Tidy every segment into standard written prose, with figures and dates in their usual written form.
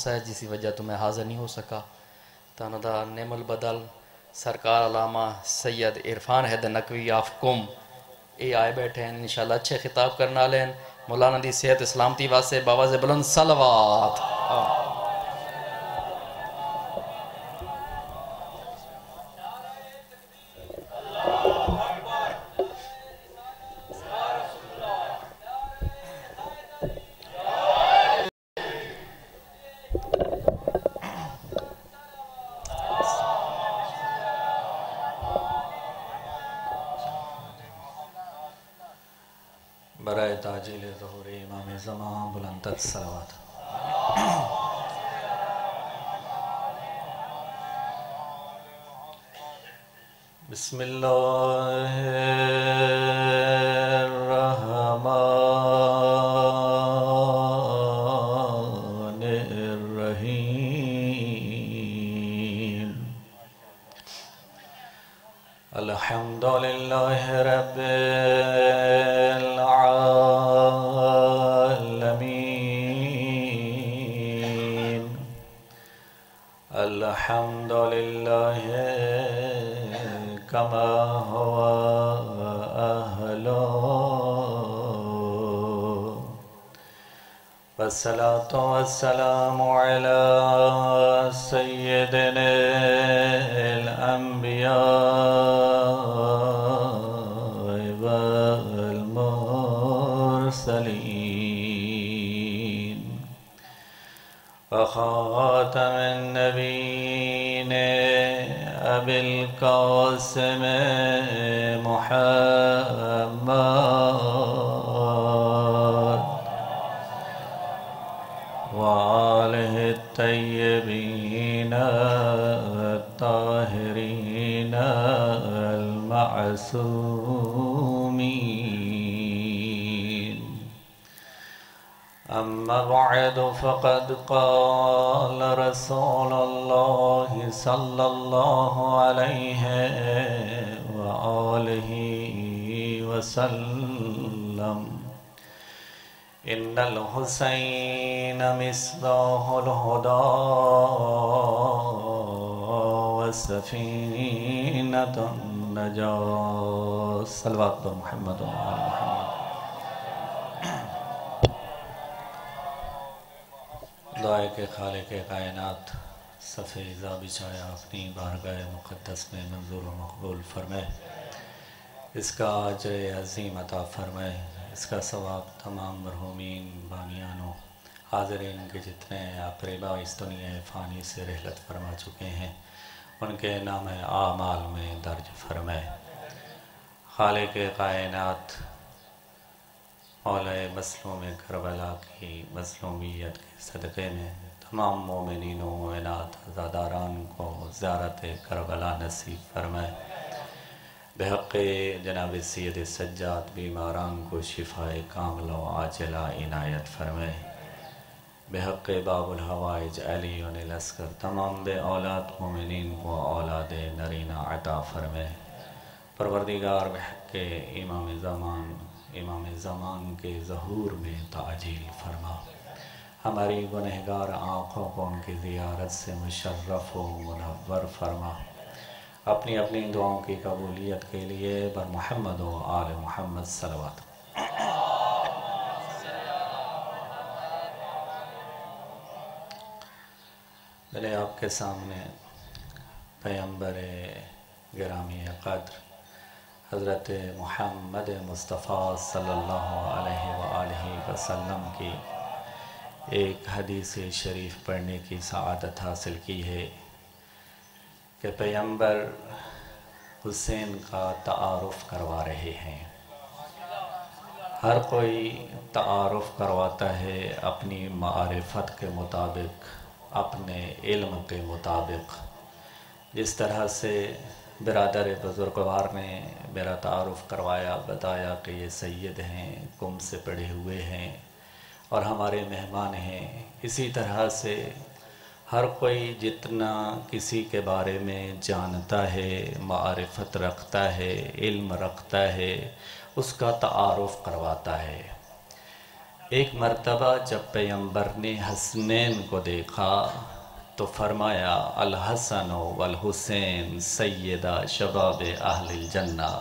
حادثہ ہے جسی وجہ تو میں حاضر نہیں ہو سکا. تانا دا نعم البدل سرکار علامہ سید عرفان حیدر نقوی آف کم اے آئے بیٹھے ہیں انشاءاللہ اچھے خطاب کرنا لیں. مولانا دی صحت اسلامتی واسطے باواز بلند صلوات. برائے تاجیل ظہور امام زمان بلند صلوات. بسم اللہ الرحمن الرحیم. الحمدللہ رب العالمین. الحمدللہ کما هو أهله والصلاة والسلام على سيدنا الأنبياء والمرسلين وخاتم النبيين أبي القاسم محمد وآله الطيبين الطاهرين المعصومين. أما بعد فقد قال رسول الله صلى الله عليه وآله وسلم إن الحسين مصباح الهدى وسفينة النجاة. صلوات محمد وآل محمد. دعائے کے خالق کائنات صفحہ بچھایا اپنی بارگاہ مقدس میں منظور و مقبول فرمائے. اس کا اجر عظیم عطا فرمائے. اس کا ثواب تمام مرحومین بانیانوں حاضرین کے جتنے اقربا اس دنیا فانی سے رحلت فرما چکے ہیں ان کے نام اعمال میں درج فرمائے. خالق کائنات مولا مظلوم کربلا کی مظلومیت کے صدقے میں تمام مومنین و مومنات عزاداران کو زیارت کربلا نصیب فرمائے. بحق جناب سید سجاد بیماران کو شفاء کامل و عاجلہ عنایت فرمائے. بحق باب الحوائج علی الاسکر تمام بے اولاد مومنین کو اولاد نرینہ عطا فرمائے. پروردگار بحق امام زمان کے ظہور میں تعجیل فرما. ہماری گنہگار آنکھوں کو ان کی زیارت سے مشرف و منور فرما. اپنی اپنی دعاؤں کی قبولیت کے لیے بر محمد و آل محمد صلوات. میں نے آپ کے سامنے پیغمبر گرامی قدر حضرت محمد مصطفیٰ صلی اللہ علیہ وآلہ وسلم کی ایک حدیث شریف پڑھنے کی سعادت حاصل کی ہے کہ پیغمبر حسین کا تعارف کروا رہے ہیں. ہر کوئی تعارف کرواتا ہے اپنی معرفت کے مطابق، اپنے علم کے مطابق. جس طرح سے برادر بزرگوار نے میرا تعارف کروایا، بتایا کہ یہ سید ہیں، قم سے پڑھے ہوئے ہیں اور ہمارے مہمان ہیں، اسی طرح سے ہر کوئی جتنا کسی کے بارے میں جانتا ہے، معرفت رکھتا ہے، علم رکھتا ہے، اس کا تعارف کرواتا ہے. ایک مرتبہ جب پیغمبر نے حسنین کو دیکھا تو فرمایا الحسن والحسین سیدہ شباب اہل الجنہ،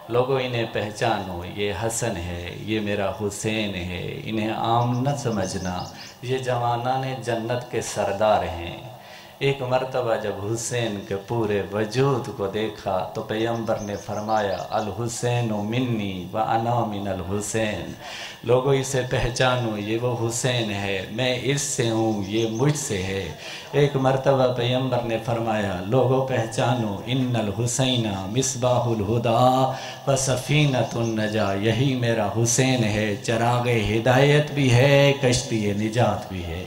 لوگوں انہیں پہچانو، یہ حسن ہے، یہ میرا حسین ہے، انہیں عام نہ سمجھنا، یہ جوانان جنت کے سردار ہیں۔ ایک مرتبہ جب حسین کے پورے وجود کو دیکھا تو پیغمبر نے فرمایا الحسین منی وانا من الحسین، لوگوں اسے پہچانو، یہ وہ حسین ہے، میں اس سے ہوں، یہ مجھ سے ہے۔ ایک مرتبہ پیغمبر نے فرمایا لوگوں پہچانو ان الحسین مصباح الہدی و سفینۃ النجاہ، یہی میرا حسین ہے، چراغ ہدایت بھی ہے، کشتی نجات بھی ہے۔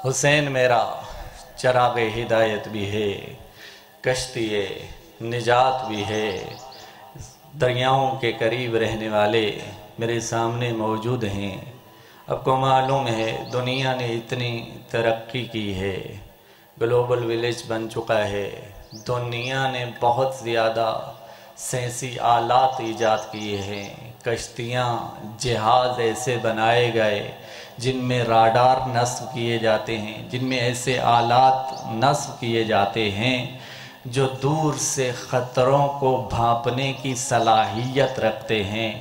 حسین میرا چراغ ہدایت بھی ہے، کشتی نجات بھی ہے۔ دریاؤں کے قریب رہنے والے میرے سامنے موجود ہیں۔ آپ کو معلوم ہے دنیا نے اتنی ترقی کی ہے، گلوبل ویلیج بن چکا ہے، دنیا نے بہت زیادہ سائنسی آلات ایجاد کیے ہیں، کشتیاں، جہاز ایسے بنائے گئے جن میں راڈار نصب کیے جاتے ہیں، جن میں ایسے آلات نصب کیے جاتے ہیں جو دور سے خطروں کو بھانپنے کی صلاحیت رکھتے ہیں۔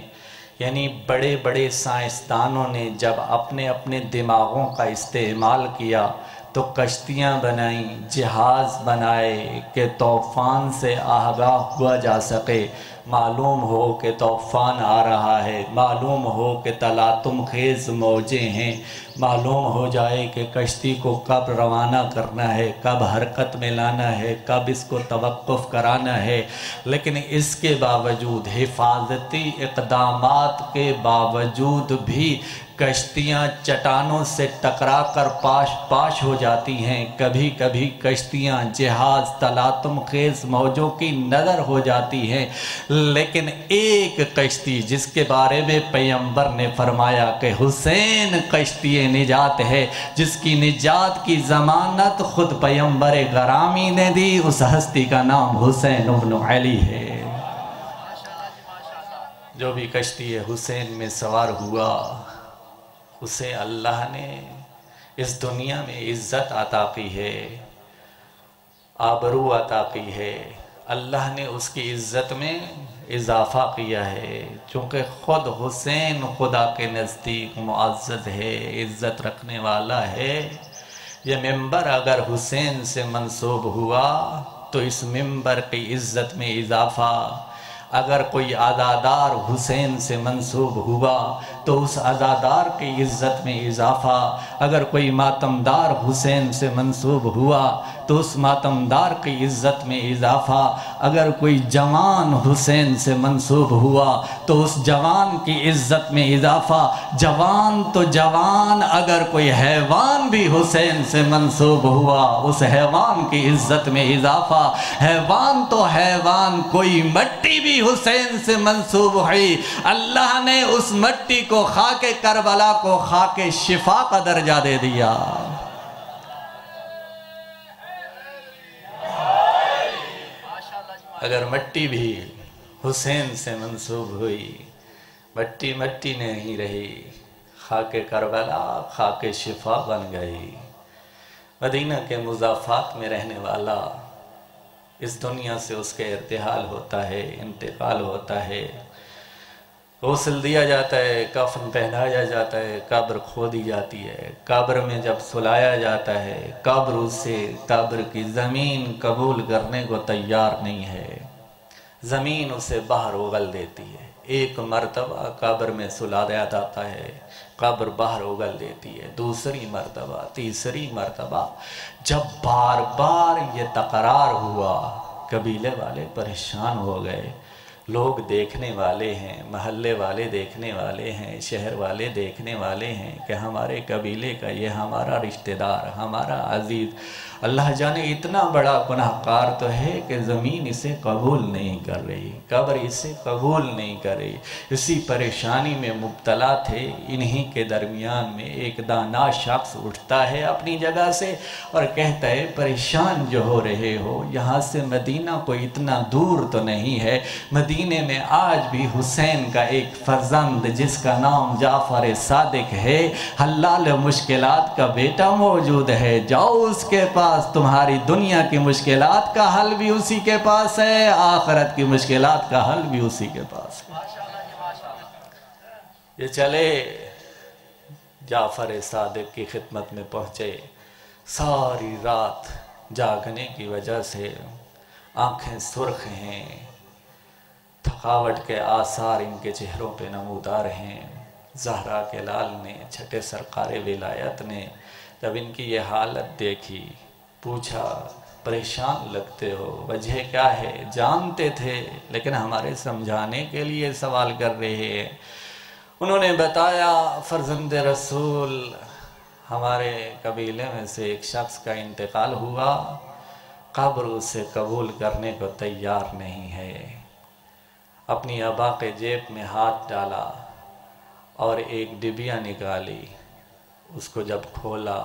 یعنی بڑے بڑے سائنسدانوں نے جب اپنے اپنے دماغوں کا استعمال کیا تو کشتیاں بنائیں، جہاز بنائے کہ طوفان سے آگاہ ہوا جا سکے، معلوم ہو کہ طوفان آ رہا ہے، معلوم ہو کہ تلاطم خیز موجیں ہیں، معلوم ہو جائے کہ کشتی کو کب روانہ کرنا ہے، کب حرکت میں لانا ہے، کب اس کو توقف کرانا ہے۔ لیکن اس کے باوجود، حفاظتی اقدامات کے باوجود بھی کشتیاں چٹانوں سے ٹکرا کر پاش ہو جاتی ہیں، کبھی کبھی کشتیاں جہاز تلاطم خیز موجوں کی نظر ہو جاتی ہیں، لیکن ایک کشتی جس کے بارے میں پیغمبر نے فرمایا کہ حسین کشتی نجات ہے، جس کی نجات کی ضمانت خود پیغمبر گرامی نے دی، اس ہستی کا نام حسین ابن علی ہے۔ جو بھی کشتی حسین میں سوار ہوا اسے اللہ نے اس دنیا میں عزت عطا کی ہے، آبرو عطا کی ہے، اللہ نے اس کی عزت میں اضافہ کیا ہے، چونکہ خود حسین خدا کے نزدیک معزز ہے، عزت رکھنے والا ہے۔ یہ ممبر اگر حسین سے منسوب ہوا تو اس ممبر کی عزت میں اضافہ، اگر کوئی عزادار حسین سے منسوب ہوا تو اس عزادار کی عزت میں اضافہ، اگر کوئی ماتمدار حسین سے منسوب ہوا تو اس ماتمدار کی عزت میں اضافہ، اگر کوئی جوان حسین سے منسوب ہوا تو اس جوان کی عزت میں اضافہ، جوان تو جوان، اگر کوئی حیوان بھی حسین سے منسوب ہوا اس حیوان کی عزت میں اضافہ، حیوان تو حیوان، کوئی مٹی بھی حسین سے منسوب ہوئی، اللہ نے اس مٹی کو خاک کربلا کو خاک شفا کا درجہ دے دیا۔ اگر مٹی بھی حسین سے منسوب ہوئی، مٹی مٹی نہیں رہی، خاک کربلا خاک شفا بن گئی۔ مدینہ کے مضافات میں رہنے والا اس دنیا سے اس کا ارتحال ہوتا ہے، انتقال ہوتا ہے، غسل دیا جاتا ہے، کفن پہنایا جاتا ہے، قبر کھودی جاتی ہے، قبر میں جب سلایا جاتا ہے، قبر اسے قبر کی زمین قبول کرنے کو تیار نہیں ہے، زمین اسے باہر اگل دیتی ہے۔ ایک مرتبہ قبر میں سلایا جاتا ہے، قبر باہر اگل دیتی ہے، دوسری مرتبہ، تیسری مرتبہ، جب بار بار یہ تکرار ہوا، قبیلے والے پریشان ہو گئے، لوگ دیکھنے والے ہیں، محلے والے دیکھنے والے ہیں، شہر والے دیکھنے والے ہیں کہ ہمارے قبیلے کا یہ ہمارا رشتہ دار، ہمارا عزیز، اللہ جانے اتنا بڑا گناہگار تو ہے کہ زمین اسے قبول نہیں کر رہی، قبر اسے قبول نہیں کر رہی، اسی پریشانی میں مبتلا تھے۔ انہی کے درمیان میں ایک دانا شخص اٹھتا ہے اپنی جگہ سے اور کہتا ہے پریشان جو ہو رہے ہو، یہاں سے مدینہ کوئی اتنا دور تو نہیں ہے، مدینہ مدینے میں آج بھی حسین کا ایک فرزند جس کا نام جعفر صادق ہے، حلال مشکلات کا بیٹا موجود ہے، جاؤ اس کے پاس، تمہاری دنیا کی مشکلات کا حل بھی اسی کے پاس ہے، آخرت کی مشکلات کا حل بھی اسی کے پاس ہے۔ یہ چلے جعفر صادق کی خدمت میں پہنچے، ساری رات جاگنے کی وجہ سے آنکھیں سرخ ہیں، تھکاوٹ کے آثار ان کے چہروں پہ نمودار ہیں۔ زہرا کے لال نے، چھٹے سرکار ولایت نے جب ان کی یہ حالت دیکھی، پوچھا پریشان لگتے ہو، وجہ کیا ہے؟ جانتے تھے لیکن ہمارے سمجھانے کے لیے سوال کر رہے ہیں۔ انہوں نے بتایا فرزند رسول، ہمارے قبیلے میں سے ایک شخص کا انتقال ہوا، قبر اسے قبول کرنے کو تیار نہیں ہے۔ اپنی ابا کے جیب میں ہاتھ ڈالا اور ایک ڈبیا نکالی، اس کو جب کھولا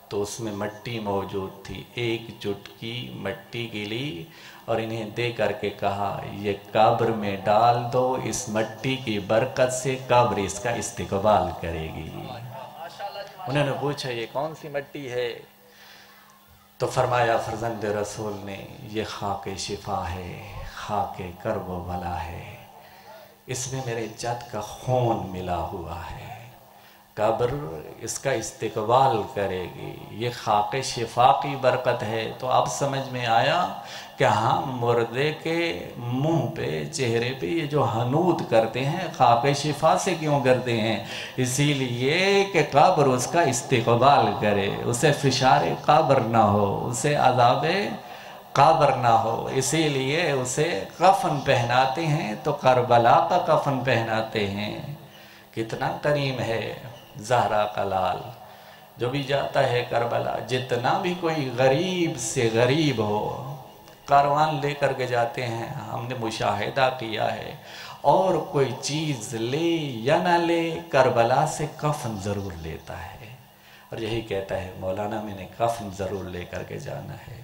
تو اس میں مٹی موجود تھی، ایک چٹکی مٹی گلی اور انہیں دے کر کے کہا یہ قبر میں ڈال دو، اس مٹی کی برکت سے قبر اس کا استقبال کرے گی۔ انہوں نے پوچھا یہ کون سی مٹی ہے؟ تو فرمایا فرزند رسول نے یہ خاک شفا ہے، خاک کرب و بلا ہے، اس میں میرے جد کا خون ملا ہوا ہے، قبر اس کا استقبال کرے گی، یہ خاک شفا کی برکت ہے۔ تو اب سمجھ میں آیا کہ ہم مردے کے منہ پہ، چہرے پہ یہ جو حنود کرتے ہیں خاک شفا سے کیوں کرتے ہیں؟ اسی لیے کہ قبر اس کا استقبال کرے، اسے فشار قبر نہ ہو، اسے عذاب قبر نہ ہو، اسی لیے اسے کفن پہناتے ہیں تو کربلا کا کفن پہناتے ہیں۔ کتنا کریم ہے زہرا کا لال، جو بھی جاتا ہے کربلا، جتنا بھی کوئی غریب سے غریب ہو، کاروان لے کر کے جاتے ہیں، ہم نے مشاہدہ کیا ہے، اور کوئی چیز لے یا نہ لے کربلا سے کفن ضرور لیتا ہے، اور یہی کہتا ہے مولانا میں نے کفن ضرور لے کر کے جانا ہے۔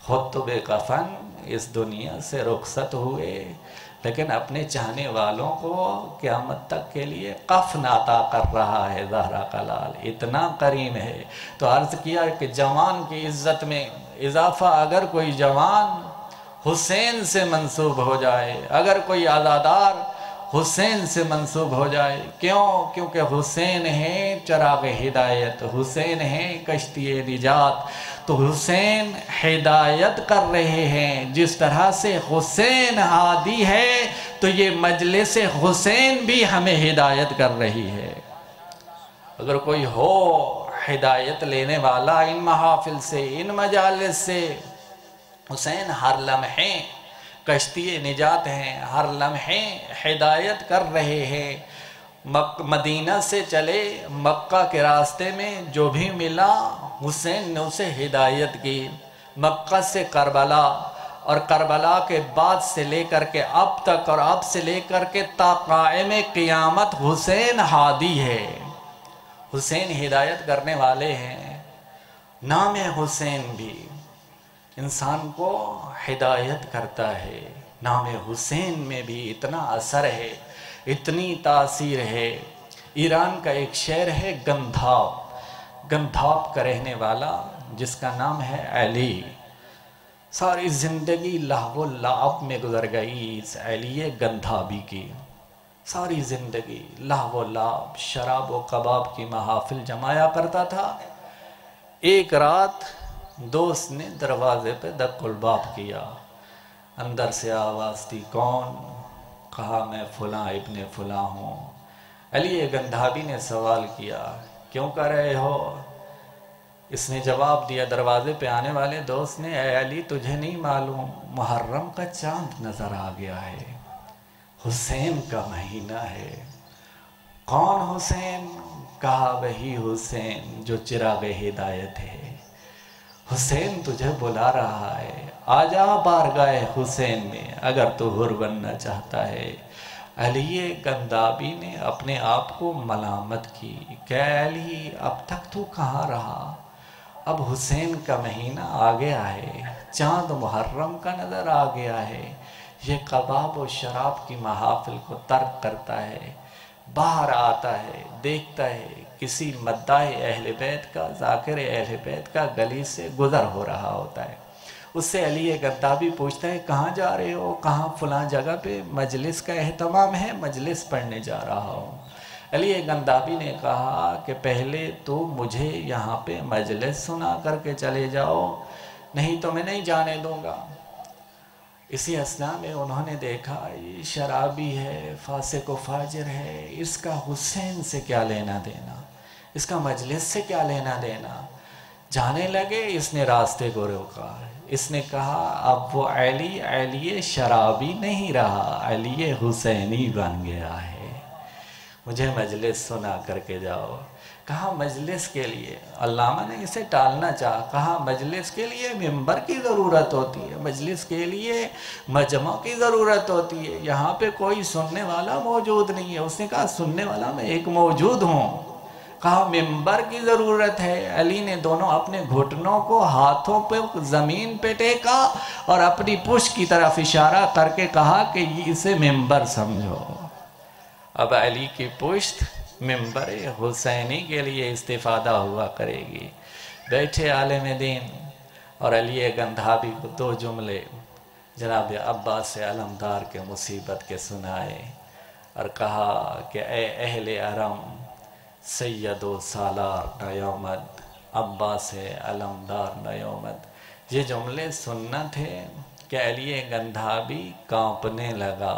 خود تو بے کفن اس دنیا سے رخصت ہوئے، لیکن اپنے چاہنے والوں کو قیامت تک کے لیے کفن عطا کر رہا ہے زہرا کا لال، اتنا کریم ہے۔ تو عرض کیا کہ جوان کی عزت میں اضافہ، اگر کوئی جوان حسین سے منسوب ہو جائے، اگر کوئی عزادار حسین سے منسوب ہو جائے، کیوں؟ کیونکہ حسین ہے چراغ ہدایت، حسین ہے کشتی نجات، تو حسین ہدایت کر رہے ہیں۔ جس طرح سے حسین ہادی ہے تو یہ مجلس حسین بھی ہمیں ہدایت کر رہی ہے۔ اگر کوئی ہو ہدایت لینے والا ان محافل سے، ان مجالس سے، حسین ہر لمحے کشتی نجات ہیں، ہر لمحے ہدایت کر رہے ہیں۔ مدینہ سے چلے، مکہ کے راستے میں جو بھی ملا حسین نے اسے ہدایت کی۔ مکہ سے کربلا، اور کربلا کے بعد سے لے کر کے اب تک، اور اب سے لے کر کے تا قائم قیامت حسین ہادی ہے، حسین ہدایت کرنے والے ہیں۔ نام حسین بھی انسان کو ہدایت کرتا ہے، نام حسین میں بھی اتنا اثر ہے، اتنی تاثیر ہے۔ ایران کا ایک شہر ہے گندھاپ، گندھاپ کا رہنے والا جس کا نام ہے علی، ساری زندگی لہو و لعب میں گزر گئی اس علی گندھابی کی، ساری زندگی لہو و لعب، شراب و کباب کی محافل جمایا کرتا تھا۔ ایک رات دوست نے دروازے پہ دق الباب کیا، اندر سے آواز دی، کون؟ کہا میں فلاں ابن فلاں ہوں۔ علی گندھابی نے سوال کیا کیوں کر رہے ہو؟ اس نے جواب دیا، دروازے پہ آنے والے دوست نے، اے علی تجھے نہیں معلوم محرم کا چاند نظر آ گیا ہے، حسین کا مہینہ ہے۔ کون حسین؟ کہا وہی حسین جو چراغ ہدایت ہے، حسین تجھے بلا رہا ہے، آجا بارگاہ حسین میں اگر تو حر بننا چاہتا ہے۔ علی گندھابی نے اپنے آپ کو ملامت کی کہ علی اب تک تو کہاں رہا؟ اب حسین کا مہینہ آ گیا ہے، چاند محرم کا نظر آ گیا ہے، یہ کباب و شراب کی محافل کو ترک کرتا ہے، باہر آتا ہے، دیکھتا ہے کسی مداح اہل بیت کا، ذاکر اہل بیت کا گلی سے گزر ہو رہا ہوتا ہے۔ اس سے علی گندابی پوچھتا ہے کہاں جا رہے ہو؟ کہاں؟ فلاں جگہ پہ مجلس کا اہتمام ہے، مجلس پڑھنے جا رہا ہوں۔ علی گندابی نے کہا کہ پہلے تو مجھے یہاں پہ مجلس سنا کر کے چلے جاؤ، نہیں تو میں نہیں جانے دوں گا۔ اسی اثناء میں انہوں نے دیکھا یہ شرابی ہے، فاسق و فاجر ہے، اس کا حسین سے کیا لینا دینا، اس کا مجلس سے کیا لینا دینا۔ جانے لگے، اس نے راستے کو روکا، اس نے کہا اب وہ علی شرابی نہیں رہا، علی حسینی بن گیا ہے، مجھے مجلس سنا کر کے جاؤ۔ کہا مجلس کے لیے، علامہ نے اسے ٹالنا چاہا، کہا مجلس کے لیے ممبر کی ضرورت ہوتی ہے، مجلس کے لیے مجمع کی ضرورت ہوتی ہے، یہاں پہ کوئی سننے والا موجود نہیں ہے۔ اس نے کہا سننے والا میں ایک موجود ہوں۔ کہا ممبر کی ضرورت ہے۔ علی نے دونوں اپنے گھٹنوں کو ہاتھوں پہ زمین پہ ٹیکا اور اپنی پشت کی طرف اشارہ کر کے کہا کہ اسے ممبر سمجھو۔ اب علی کی پشت ممبر حسینی کے لیے استفادہ ہوا کرے گی۔ بیٹھے عالم دین اور علی گندھابی کو دو جملے جناب عباس علمدار کے مصیبت کے سنائے اور کہا کہ اے اہل حرم، سید و سالار نیامد، عباس علمدار نیامد۔ یہ جملے سننا تھے کہ علی گندھابی کانپنے لگا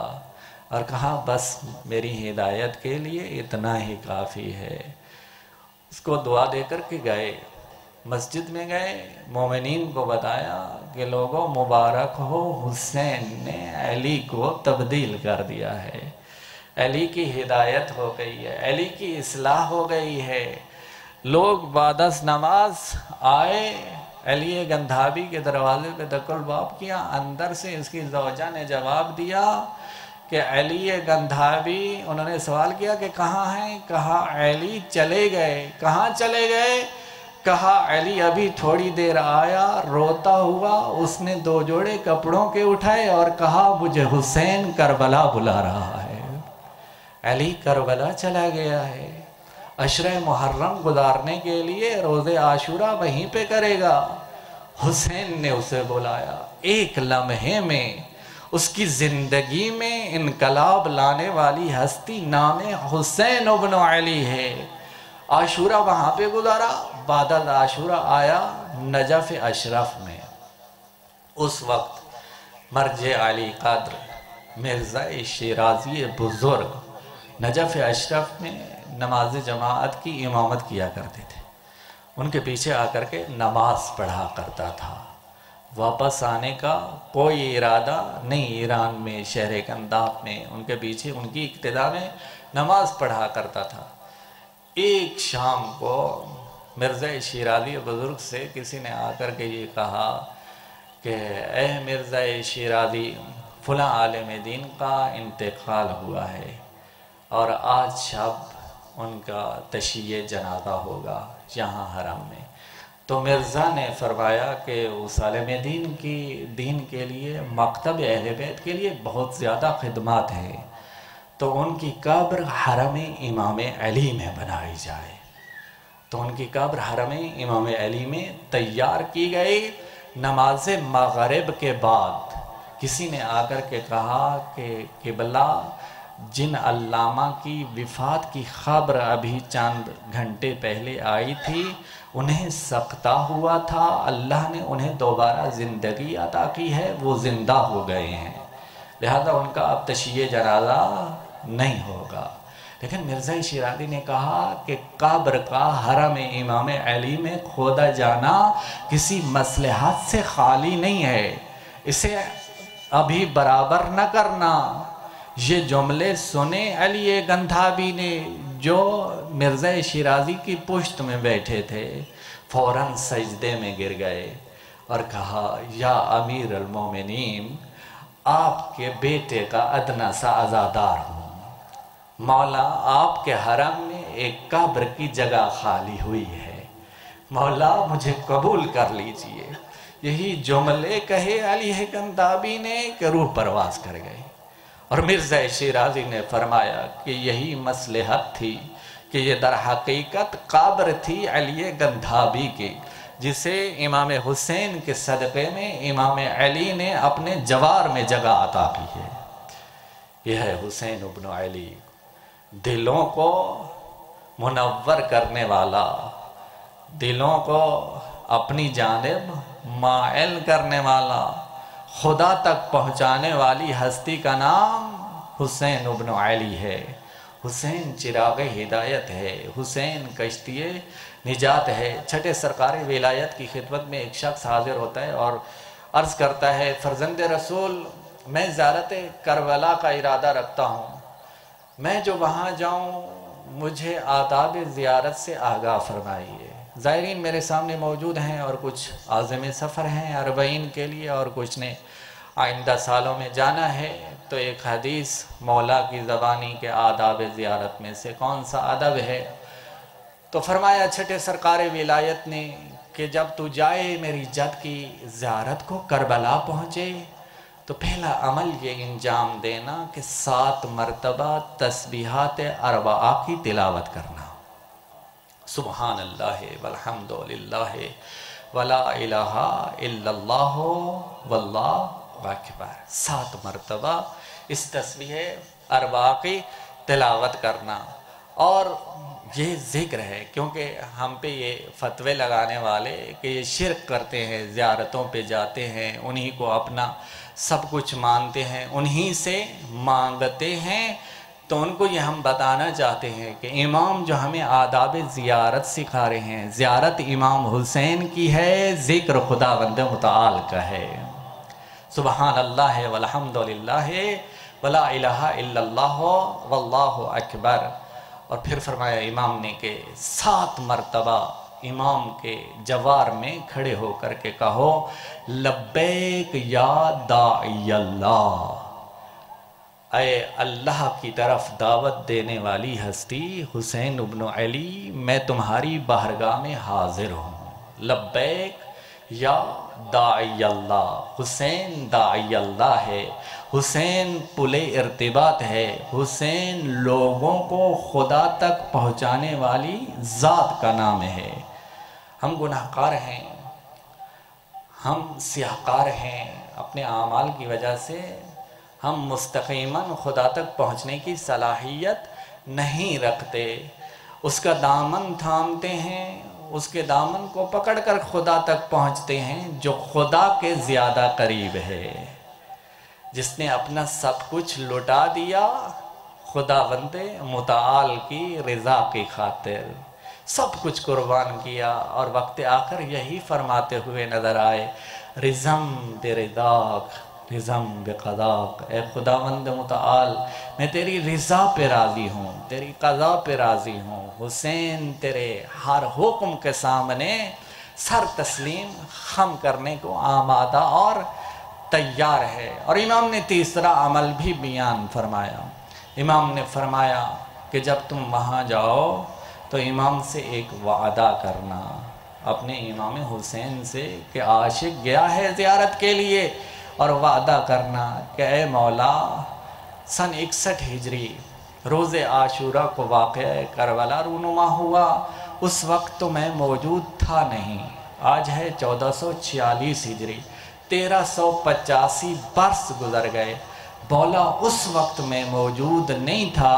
اور کہا بس میری ہدایت کے لیے اتنا ہی کافی ہے۔ اس کو دعا دے کر کے گئے، مسجد میں گئے، مومنین کو بتایا کہ لوگوں مبارک ہو، حسین نے علی کو تبدیل کر دیا ہے، علی کی ہدایت ہو گئی ہے، علی کی اصلاح ہو گئی ہے۔ لوگ بعد از نماز آئے، علی گندھابی کے دروازے پہ دق الباب کیا، اندر سے اس کی زوجہ نے جواب دیا کہ علی گندھابی، انہوں نے سوال کیا کہ کہاں ہیں؟ کہا علی چلے گئے۔ کہاں چلے گئے؟ کہا علی ابھی تھوڑی دیر آیا، روتا ہوا، اس نے دو جوڑے کپڑوں کے اٹھائے اور کہا مجھے حسین کربلا بلا رہا ہے۔ علی کربلا چلا گیا ہے، عشرہ محرم گزارنے کے لیے روز عاشورہ وہیں پہ کرے گا۔ حسین نے اسے بلایا، ایک لمحے میں اس کی زندگی میں انقلاب لانے والی ہستی نام حسین ابن علی ہے۔ عاشورہ وہاں پہ گزارا، بعد از عاشورہ آیا نجف اشرف میں۔ اس وقت مرجع علی قدر مرزا شیرازی بزرگ نجف اشرف میں نماز جماعت کی امامت کیا کرتے تھے، ان کے پیچھے آ کر کے نماز پڑھا کرتا تھا۔ واپس آنے کا کوئی ارادہ نہیں، ایران میں شہر کنداب میں ان کے پیچھے ان کی اقتداء میں نماز پڑھا کرتا تھا۔ ایک شام کو مرزا شیرازی بزرگ سے کسی نے آ کر کے یہ کہا کہ اے مرزا شیرازی، فلاں عالم دین کا انتقال ہوا ہے اور آج شب ان کا تشییع جنازہ ہوگا یہاں حرم میں۔ تو مرزا نے فرمایا کہ اس عالم دین کے لیے، مکتب اہل بیت کے لیے بہت زیادہ خدمات ہیں، تو ان کی قبر حرم امام علی میں بنائی جائے۔ تو ان کی قبر حرم امام علی میں تیار کی گئی۔ نماز مغرب کے بعد کسی نے آ کر کے کہا کہ قبلہ، جن علامہ کی وفات کی خبر ابھی چند گھنٹے پہلے آئی تھی، انہیں سقطہ ہوا تھا، اللہ نے انہیں دوبارہ زندگی عطا کی ہے، وہ زندہ ہو گئے ہیں، لہذا ان کا اب تشییع جنازہ نہیں ہوگا۔ لیکن مرزا شیرازی نے کہا کہ قبر کا حرم امام علی میں کھودا جانا کسی مصلحت سے خالی نہیں ہے، اسے ابھی برابر نہ کرنا۔ یہ جملے سنے علی گندھابی نے جو مرزا شیرازی کی پشت میں بیٹھے تھے، فوراً سجدے میں گر گئے اور کہا یا امیر المومنین، آپ کے بیٹے کا ادنا سا عزادار ہوں، مولا آپ کے حرم میں ایک قبر کی جگہ خالی ہوئی ہے، مولا مجھے قبول کر لیجئے، یہی جملے کہے علی گندھابی نے کہ روح پرواز کر گئی۔ اور مرزا شیرازی نے فرمایا کہ یہی مصلحت تھی کہ یہ در حقیقت قبر تھی علی گندھابی کی، جسے امام حسین کے صدقے میں امام علی نے اپنے جوار میں جگہ عطا کی ہے۔ یہ ہے حسین ابن علی، دلوں کو منور کرنے والا، دلوں کو اپنی جانب مائل کرنے والا، خدا تک پہنچانے والی ہستی کا نام حسین ابن علی ہے۔ حسین چراغ ہدایت ہے، حسین کشتی نجات ہے۔ چھٹے سرکار ولایت کی خدمت میں ایک شخص حاضر ہوتا ہے اور عرض کرتا ہے، فرزند رسول میں زیارت کربلا کا ارادہ رکھتا ہوں، میں جو وہاں جاؤں مجھے آداب زیارت سے آگاہ فرمائیے۔ زائرین میرے سامنے موجود ہیں اور کچھ عازم سفر ہیں 40 کے لیے اور کچھ نے آئندہ سالوں میں جانا ہے، تو ایک حدیث مولا کی زبانی کے آداب زیارت میں سے کون سا ادب ہے؟ تو فرمایا چھٹے سرکار ولایت نے کہ جب تو جائے میری جد کی زیارت کو، کربلا پہنچے، تو پہلا عمل یہ انجام دینا کہ 7 مرتبہ تسبیحات 4 کی تلاوت کرنا۔ سبحان اللہ والحمد للہ ولا الہ الا اللہ واللہ اکبر، 7 مرتبہ اس تسبیح 4 کی تلاوت کرنا۔ اور یہ ذکر ہے کیونکہ ہم پہ یہ فتوے لگانے والے کہ یہ شرک کرتے ہیں، زیارتوں پہ جاتے ہیں، انہی کو اپنا سب کچھ مانتے ہیں، انہی سے مانگتے ہیں، تو ان کو یہ ہم بتانا چاہتے ہیں کہ امام جو ہمیں آداب زیارت سکھا رہے ہیں، زیارت امام حسین کی ہے، ذکر خداوند متعال کا ہے۔ سبحان اللہ والحمد للہ ولا الہ الا اللہ واللہ اکبر۔ اور پھر فرمایا امام نے کہ 7 مرتبہ امام کے جوار میں کھڑے ہو کر کے کہو، لبیک یا داعی اللہ، اے اللہ کی طرف دعوت دینے والی ہستی حسین ابن علی، میں تمہاری بارگاہ میں حاضر ہوں۔ لبیک یا داعی اللہ، حسین داعی اللہ ہے، حسین پل ارتباط ہے، حسین لوگوں کو خدا تک پہنچانے والی ذات کا نام ہے۔ ہم گناہگار ہیں، ہم سیاہکار ہیں، اپنے اعمال کی وجہ سے ہم مستقیماً خدا تک پہنچنے کی صلاحیت نہیں رکھتے، اس کا دامن تھامتے ہیں، اس کے دامن کو پکڑ کر خدا تک پہنچتے ہیں جو خدا کے زیادہ قریب ہے، جس نے اپنا سب کچھ لٹا دیا خداوند متعال کی رضا کی خاطر، سب کچھ قربان کیا، اور وقت آخر یہی فرماتے ہوئے نظر آئے، رضم برضاک رضم بقضاک، اے خداوند متعال میں تیری رضا پہ راضی ہوں، تیری قضا پہ راضی ہوں، حسین تیرے ہر حکم کے سامنے سر تسلیم خم کرنے کو آمادہ اور تیار ہے۔ اور امام نے تیسرا عمل بھی بیان فرمایا، امام نے فرمایا کہ جب تم وہاں جاؤ تو امام سے ایک وعدہ کرنا، اپنے امام حسین سے کہ عاشق گیا ہے زیارت کے لیے، اور وعدہ کرنا کہ اے مولا سن 61 ہجری روز عاشورہ کو واقعہ کربلا رونما ہوا، اس وقت تو میں موجود تھا نہیں، آج ہے 1446 ہجری، 1385 برس گزر گئے، بولا اس وقت میں موجود نہیں تھا،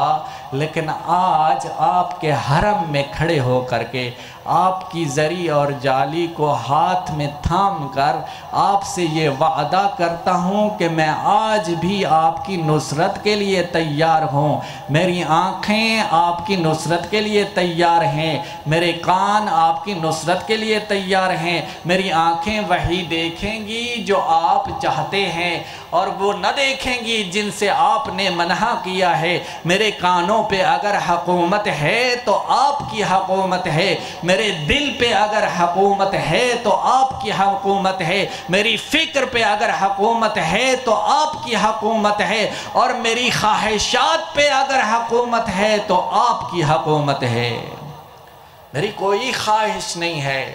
لیکن آج آپ کے حرم میں کھڑے ہو کر کے آپ کی زری اور جالی کو ہاتھ میں تھام کر آپ سے یہ وعدہ کرتا ہوں کہ میں آج بھی آپ کی نصرت کے لیے تیار ہوں، میری آنکھیں آپ کی نصرت کے لیے تیار ہیں، میرے کان آپ کی نصرت کے لیے تیار ہیں، میری آنکھیں وہی دیکھیں گی جو آپ چاہتے ہیں اور وہ نہ دیکھیں گی جن سے آپ نے منع کیا ہے، میرے کانوں پہ اگر حکومت ہے تو آپ کی حکومت ہے، میرے دل پہ اگر حکومت ہے تو آپ کی حکومت ہے، میری فکر پہ اگر حکومت ہے تو آپ کی حکومت ہے، اور میری خواہشات پہ اگر حکومت ہے تو آپ کی حکومت ہے۔ میری کوئی خواہش نہیں ہے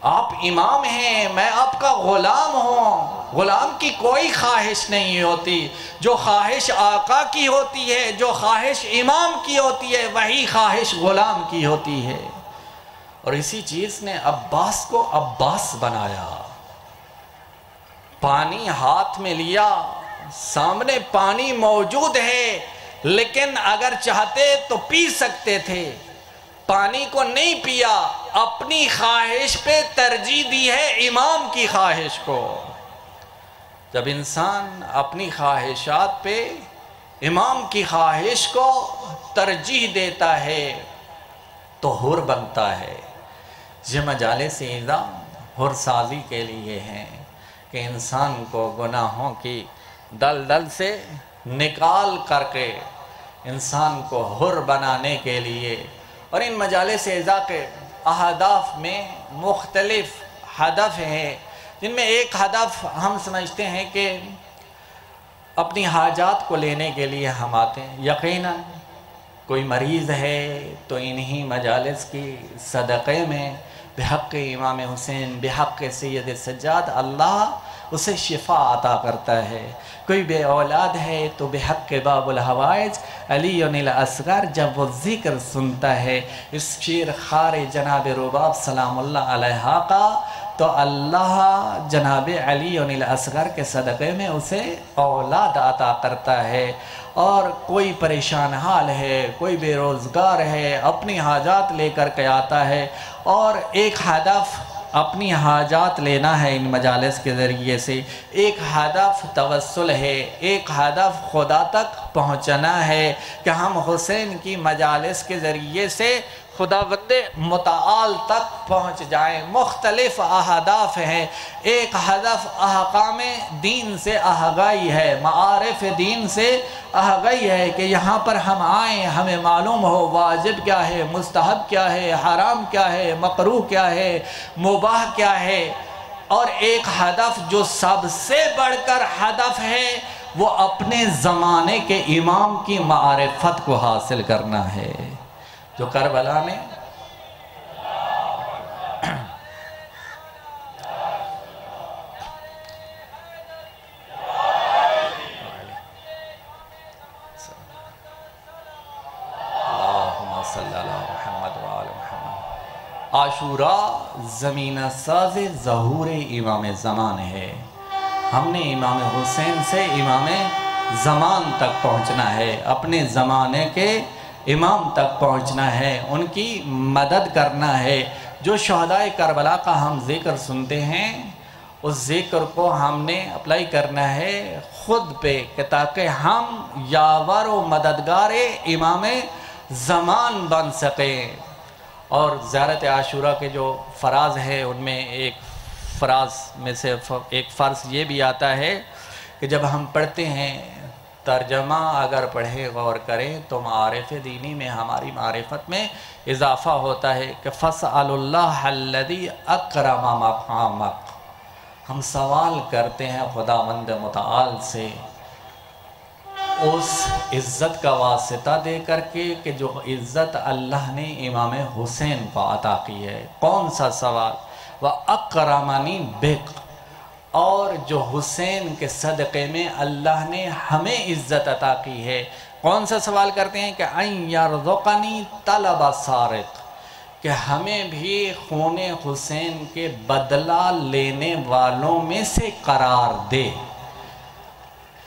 آپ امام ہیں، میں آپ کا غلام ہوں۔ غلام کی کوئی خواہش نہیں ہوتی، جو خواہش آقا کی ہوتی ہے، جو خواہش امام کی ہوتی ہے، وہی خواہش غلام کی ہوتی ہے۔ اور اسی چیز نے عباس کو عباس بنایا۔ پانی ہاتھ میں لیا، سامنے پانی موجود ہے، لیکن اگر چاہتے تو پی سکتے تھے، پانی کو نہیں پیا، اپنی خواہش پہ ترجیح دی ہے امام کی خواہش کو۔ جب انسان اپنی خواہشات پہ امام کی خواہش کو ترجیح دیتا ہے تو حر بنتا ہے۔ یہ مجالس اعظام حر سازی کے لیے ہیں کہ انسان کو گناہوں کی دلدل سے نکال کر کے انسان کو حر بنانے کے لیے، اور ان مجالس اعزا کے اہداف میں مختلف ہدف ہیں، جن میں ایک ہدف ہم سمجھتے ہیں کہ اپنی حاجات کو لینے کے لیے ہم آتے ہیں۔ یقیناً کوئی مریض ہے تو انہی مجالس کی صدقے میں بحق امام حسین، بحق سید سجاد اللہ اسے شفا عطا کرتا ہے۔ کوئی بے اولاد ہے تو بحق باب الحوائج علی الاصغر جب وہ ذکر سنتا ہے اس شیر خار جناب رباب سلام اللہ علیہ کا، تو اللہ جناب علی الاصغر کے صدقے میں اسے اولاد عطا کرتا ہے۔ اور کوئی پریشان حال ہے، کوئی بے روزگار ہے، اپنی حاجات لے کر کے آتا ہے، اور ایک ہدف اپنی حاجات لینا ہے ان مجالس کے ذریعے سے، ایک ہدف توسل ہے، ایک ہدف خدا تک پہنچنا ہے کہ ہم حسین کی مجالس کے ذریعے سے خداوند متعال تک پہنچ جائیں۔ مختلف اہداف ہیں۔ ایک ہدف احکام دین سے آگاہی ہے، معارف دین سے آگاہی ہے کہ یہاں پر ہم آئیں، ہمیں معلوم ہو واجب کیا ہے، مستحب کیا ہے، حرام کیا ہے، مکروہ کیا ہے، مباح کیا ہے۔ اور ایک ہدف جو سب سے بڑھ کر ہدف ہے، وہ اپنے زمانے کے امام کی معرفت کو حاصل کرنا ہے، جو کربلا میں عاشوراء زمینہ ساز ظہور امام زمان ہے۔ ہم نے امام حسین سے امام زمان تک پہنچنا ہے، اپنے زمانے کے امام تک پہنچنا ہے، ان کی مدد کرنا ہے۔ جو شہدائے کربلا کا ہم ذکر سنتے ہیں، اس ذکر کو ہم نے اپلائی کرنا ہے خود پہ، کہ تاکہ ہم یاور و مددگار امام زمان بن سکیں۔ اور زیارت عاشوراء کے جو فراز ہیں، ان میں ایک فراز میں سے ایک فرض یہ بھی آتا ہے کہ جب ہم پڑھتے ہیں، ترجمہ اگر پڑھیں غور کریں تو معارف دینی میں ہماری معرفت میں اضافہ ہوتا ہے کہ فَاسْأَلُ اللَّهَ الَّذِي أَكْرَمَ مَقَامَكَ۔ ہم سوال کرتے ہیں خداوند متعال سے اس عزت کا واسطہ دے کر کے کہ جو عزت اللہ نے امام حسین کو عطا کی ہے۔ کون سا سوال؟ وَأَكْرَمَنِي بِكَ، اور جو حسین کے صدقے میں اللہ نے ہمیں عزت عطا کی ہے۔ کون سا سوال کرتے ہیں کہ أَن يَرْزُقَنِي طَلَبَ سَارِقٍ، کہ ہمیں بھی خون حسین کے بدلہ لینے والوں میں سے قرار دے،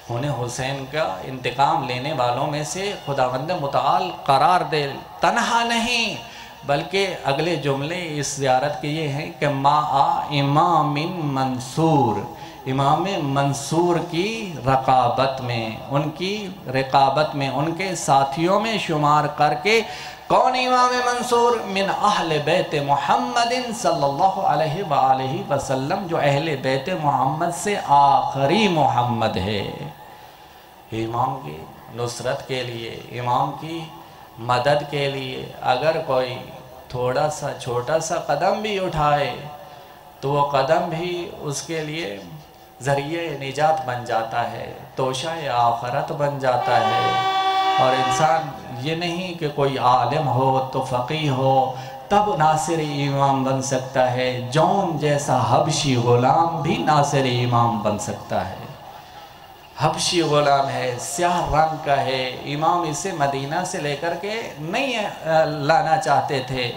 خون حسین کا انتقام لینے والوں میں سے خداوند متعال قرار دے۔ تنہا نہیں بلکہ اگلے جملے اس زیارت کے یہ ہیں کہ مَعَ امام منصور، امام منصور کی رقابت میں، ان کی رقابت میں، ان کے ساتھیوں میں شمار کر کے۔ کون امام منصور؟ من اہل بیت محمد صلی اللہ علیہ وآلہ وسلم، جو اہل بیت محمد سے آخری محمد ہے۔ امام کی نصرت کے لیے، امام کی مدد کے لیے اگر کوئی تھوڑا سا چھوٹا سا قدم بھی اٹھائے تو وہ قدم بھی اس کے لیے ذریعہ نجات بن جاتا ہے، توشہ آخرت بن جاتا ہے۔ اور انسان یہ نہیں کہ کوئی عالم ہو تو فقیہ ہو، تب ناصر امام بن سکتا ہے۔ جون جیسا حبشی غلام بھی ناصر امام بن سکتا ہے۔ حبشی غلام ہے، سیاہ رنگ کا ہے، امام اسے مدینہ سے لے کر کے نہیں لانا چاہتے تھے۔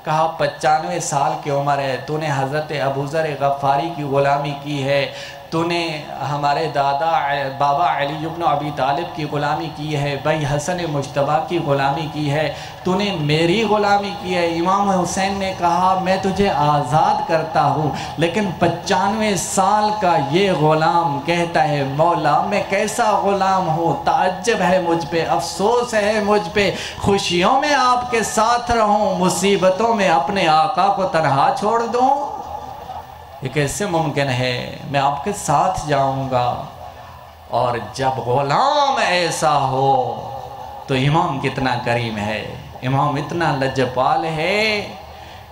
کہا 95 سال کی عمر ہے، تو نے حضرت ابوذر غفاری کی غلامی کی ہے، تو نے ہمارے بابا علی بن ابی طالب کی غلامی کی ہے، بھائی حسن مجتبیٰ کی غلامی کی ہے، تو نے میری غلامی کی ہے۔ امام حسین نے کہا میں تجھے آزاد کرتا ہوں، لیکن 95 سال کا یہ غلام کہتا ہے مولا میں کیسا غلام ہوں، تعجب ہے مجھ پہ، افسوس ہے مجھ پہ، خوشیوں میں آپ کے ساتھ رہوں، مصیبتوں میں اپنے آقا کو تنہا چھوڑ دوں، یہ کیسے ممکن ہے، میں آپ کے ساتھ جاؤں گا۔ اور جب غلام ایسا ہو تو امام کتنا کریم ہے، امام اتنا لجپال ہے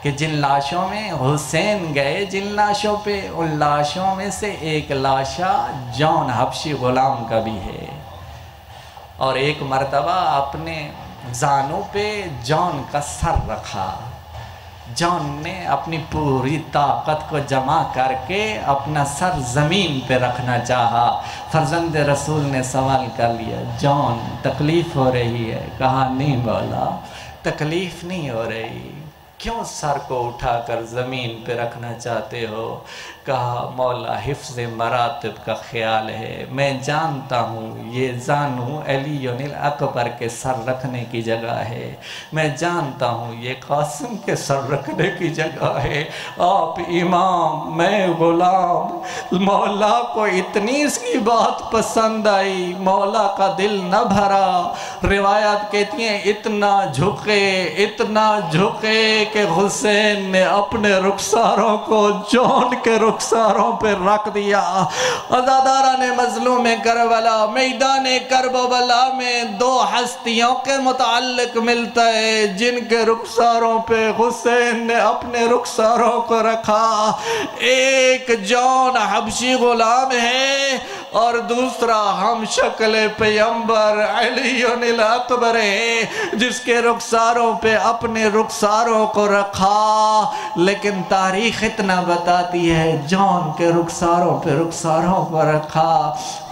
کہ جن لاشوں میں حسین گئے، جن لاشوں پہ، ان لاشوں میں سے ایک لاشا جون حبشی غلام کا بھی ہے، اور ایک مرتبہ اپنے زانوں پہ جون کا سر رکھا۔ جون نے اپنی پوری طاقت کو جمع کر کے اپنا سر زمین پہ رکھنا چاہا۔ فرزند رسول نے سوال کر لیا جون تکلیف ہو رہی ہے؟ کہا نہیں مولا تکلیف نہیں ہو رہی، کیوں سر کو اٹھا کر زمین پہ رکھنا چاہتے ہو؟ کہا مولا حفظ مراتب کا خیال ہے، میں جانتا ہوں یہ زانو علی الاکبر کے سر رکھنے کی جگہ ہے، میں جانتا ہوں یہ قاسم کے سر رکھنے کی جگہ ہے، آپ امام میں غلام۔ مولا کو اتنی اس کی بات پسند آئی، مولا کا دل نہ بھرا۔ روایات کہتی ہیں اتنا جھکے کہ حسین نے اپنے رخساروں کو جون کے رخساروں پہ رکھ دیا۔ عزاداران مظلوم کربلا، میدان کربلا میں دو ہستیوں کے متعلق ملتا ہے جن کے رخساروں پہ حسین نے اپنے رخساروں کو رکھا، ایک جون حبشی غلام ہے اور دوسرا ہم شکل پیمبر علی الاکبر ہے جس کے رخساروں پہ اپنے رخساروں کو رکھا۔ لیکن تاریخ اتنا بتاتی ہے جون کے رخساروں پہ رخساروں کو رکھا،